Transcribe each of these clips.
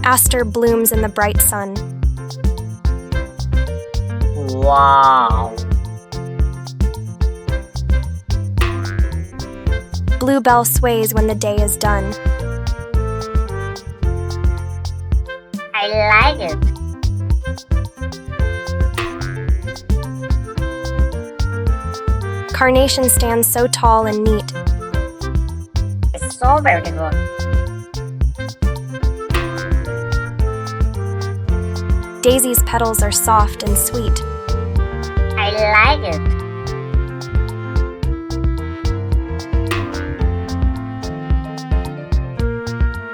Aster blooms in the bright sun. Wow. Bluebell sways when the day is done. I like it. Carnation stands so tall and neat. It's so beautiful. Daisy's petals are soft and sweet. I like it.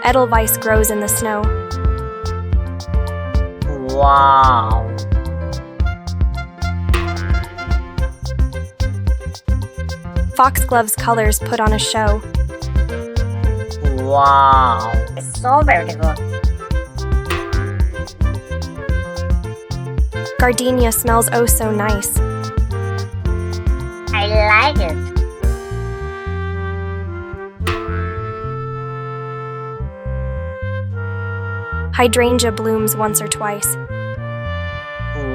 Edelweiss grows in the snow. Wow. Foxglove's colors put on a show. Wow. It's so beautiful. Gardenia smells oh so nice. I like it. Hydrangea blooms once or twice.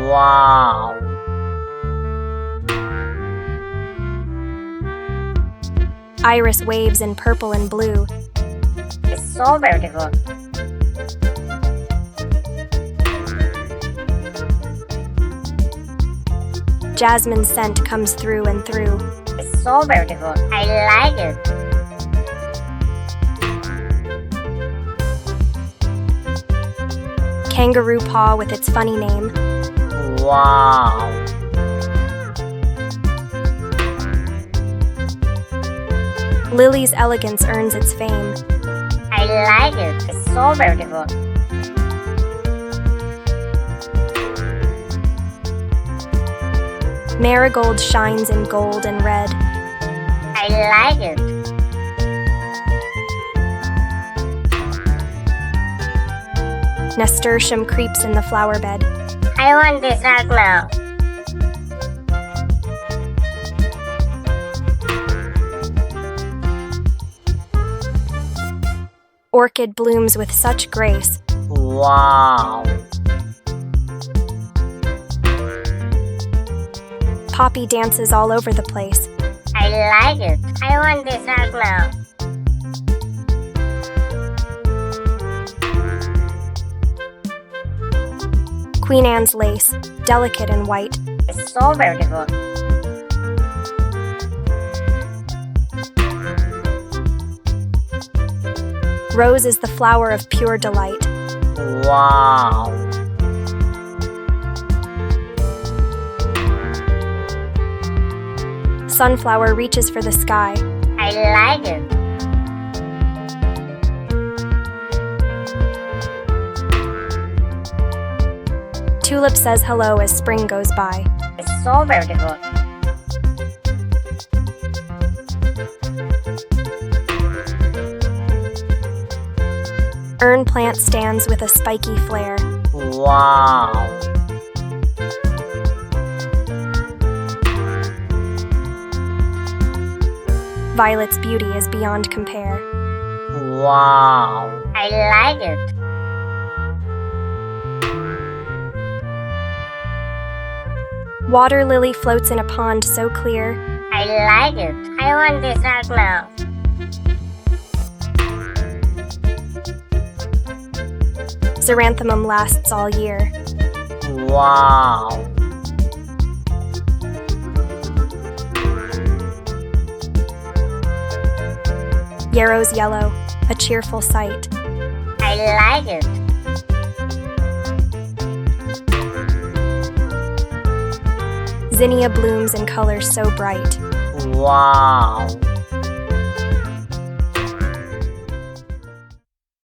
Wow. Iris waves in purple and blue. It's so beautiful. Jasmine's scent comes through and through. It's so beautiful. I like it. Kangaroo paw with its funny name. Wow. Lily's elegance earns its fame. I like it. It's so beautiful. Marigold shines in gold and red. I like it. Nasturtium creeps in the flower bed. I want this right now. Orchid blooms with such grace. Wow. Poppy dances all over the place. I like it. I want this right now. Queen Anne's lace, delicate and white. It's so beautiful. Rose is the flower of pure delight. Wow. Sunflower reaches for the sky. I like it. Tulip says hello as spring goes by. It's so beautiful. Earn plant stands with a spiky flare. Wow. Violet's beauty is beyond compare. Wow. I like it. Water lily floats in a pond so clear. I like it. I want this right now. Xeranthemum lasts all year. Wow. Yarrow's yellow, a cheerful sight. I like it. Zinnia blooms in colors so bright. Wow.